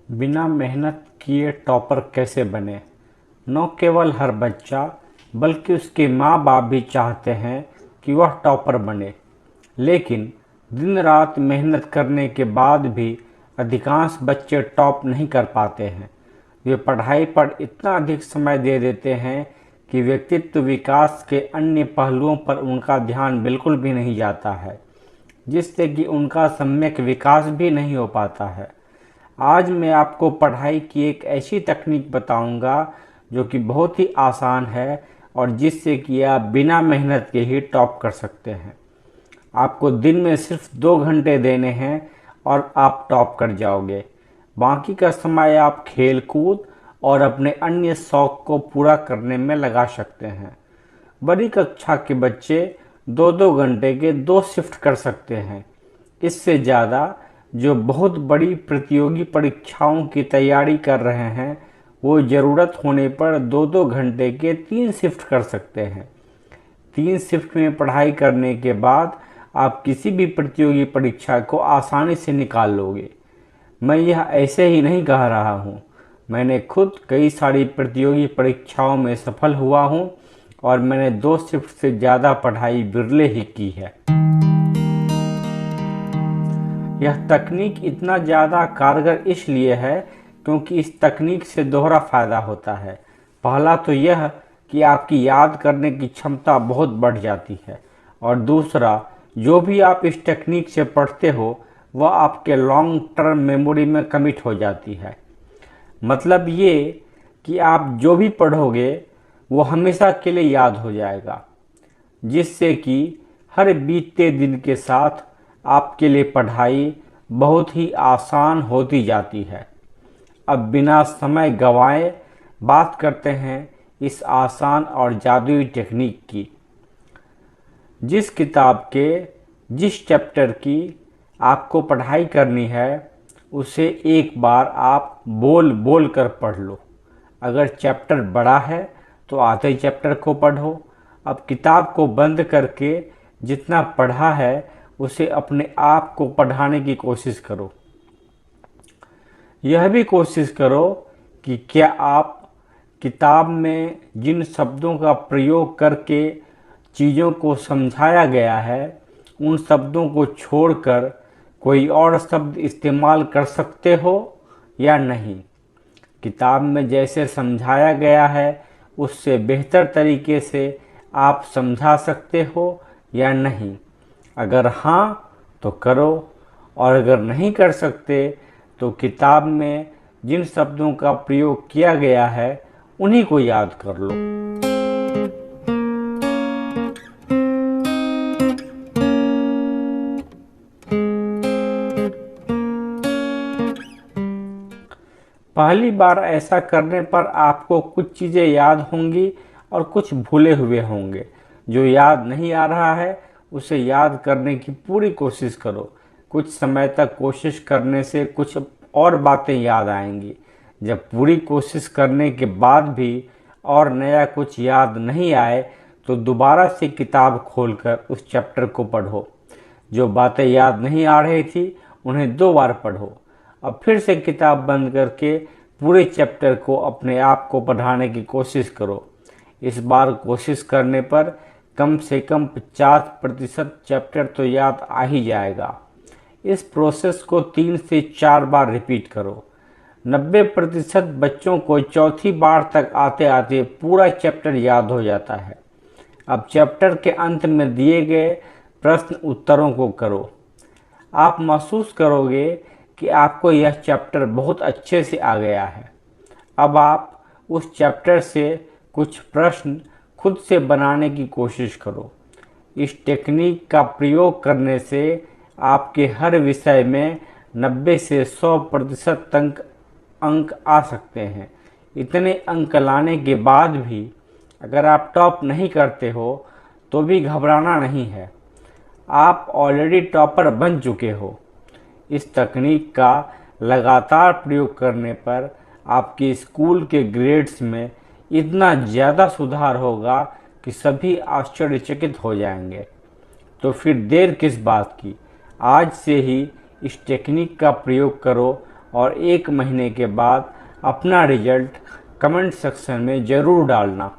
बिना मेहनत किए टॉपर कैसे बने। न केवल हर बच्चा बल्कि उसके माँ बाप भी चाहते हैं कि वह टॉपर बने, लेकिन दिन रात मेहनत करने के बाद भी अधिकांश बच्चे टॉप नहीं कर पाते हैं। वे पढ़ाई पर इतना अधिक समय दे देते हैं कि व्यक्तित्व विकास के अन्य पहलुओं पर उनका ध्यान बिल्कुल भी नहीं जाता है, जिससे कि उनका सम्यक विकास भी नहीं हो पाता है। आज मैं आपको पढ़ाई की एक ऐसी तकनीक बताऊंगा जो कि बहुत ही आसान है और जिससे कि आप बिना मेहनत के ही टॉप कर सकते हैं। आपको दिन में सिर्फ 2 घंटे देने हैं और आप टॉप कर जाओगे। बाकी का समय आप खेल कूद और अपने अन्य शौक को पूरा करने में लगा सकते हैं। बड़ी कक्षा के बच्चे 2-2 घंटे के 2 शिफ्ट कर सकते हैं। इससे ज़्यादा जो बहुत बड़ी प्रतियोगी परीक्षाओं की तैयारी कर रहे हैं, वो ज़रूरत होने पर 2-2 घंटे के 3 शिफ्ट कर सकते हैं। 3 शिफ्ट में पढ़ाई करने के बाद आप किसी भी प्रतियोगी परीक्षा को आसानी से निकाल लोगे। मैं यह ऐसे ही नहीं कह रहा हूँ, मैंने खुद कई सारी प्रतियोगी परीक्षाओं में सफल हुआ हूँ और मैंने 2 शिफ्ट से ज़्यादा पढ़ाई बिरले ही की है। यह तकनीक इतना ज़्यादा कारगर इसलिए है क्योंकि इस तकनीक से दोहरा फ़ायदा होता है। पहला तो यह कि आपकी याद करने की क्षमता बहुत बढ़ जाती है, और दूसरा, जो भी आप इस टेक्निक से पढ़ते हो वह आपके लॉन्ग टर्म मेमोरी में कमिट हो जाती है। मतलब ये कि आप जो भी पढ़ोगे वो हमेशा के लिए याद हो जाएगा, जिससे कि हर बीतते दिन के साथ आपके लिए पढ़ाई बहुत ही आसान होती जाती है। अब बिना समय गंवाए बात करते हैं इस आसान और जादुई टेक्निक की। जिस किताब के जिस चैप्टर की आपको पढ़ाई करनी है उसे एक बार आप बोल बोल कर पढ़ लो। अगर चैप्टर बड़ा है तो आधे चैप्टर को पढ़ो। अब किताब को बंद करके जितना पढ़ा है उसे अपने आप को पढ़ाने की कोशिश करो। यह भी कोशिश करो कि क्या आप किताब में जिन शब्दों का प्रयोग करके चीज़ों को समझाया गया है उन शब्दों को छोड़कर कोई और शब्द इस्तेमाल कर सकते हो या नहीं। किताब में जैसे समझाया गया है उससे बेहतर तरीके से आप समझा सकते हो या नहीं। अगर हाँ तो करो, और अगर नहीं कर सकते तो किताब में जिन शब्दों का प्रयोग किया गया है उन्हीं को याद कर लो। पहली बार ऐसा करने पर आपको कुछ चीज़ें याद होंगी और कुछ भूले हुए होंगे। जो याद नहीं आ रहा है उसे याद करने की पूरी कोशिश करो। कुछ समय तक कोशिश करने से कुछ और बातें याद आएंगी। जब पूरी कोशिश करने के बाद भी और नया कुछ याद नहीं आए तो दोबारा से किताब खोलकर उस चैप्टर को पढ़ो। जो बातें याद नहीं आ रही थी उन्हें 2 बार पढ़ो। अब फिर से किताब बंद करके पूरे चैप्टर को अपने आप को पढ़ाने की कोशिश करो। इस बार कोशिश करने पर कम से कम 50% चैप्टर तो याद आ ही जाएगा। इस प्रोसेस को 3 से 4 बार रिपीट करो। 90% बच्चों को चौथी बार तक आते आते पूरा चैप्टर याद हो जाता है। अब चैप्टर के अंत में दिए गए प्रश्न उत्तरों को करो। आप महसूस करोगे कि आपको यह चैप्टर बहुत अच्छे से आ गया है। अब आप उस चैप्टर से कुछ प्रश्न खुद से बनाने की कोशिश करो। इस टेक्निक का प्रयोग करने से आपके हर विषय में 90 से 100% अंक आ सकते हैं। इतने अंक लाने के बाद भी अगर आप टॉप नहीं करते हो तो भी घबराना नहीं है, आप ऑलरेडी टॉपर बन चुके हो। इस तकनीक का लगातार प्रयोग करने पर आपके स्कूल के ग्रेड्स में इतना ज़्यादा सुधार होगा कि सभी आश्चर्यचकित हो जाएंगे। तो फिर देर किस बात की, आज से ही इस टेक्निक का प्रयोग करो और 1 महीने के बाद अपना रिजल्ट कमेंट सेक्शन में ज़रूर डालना।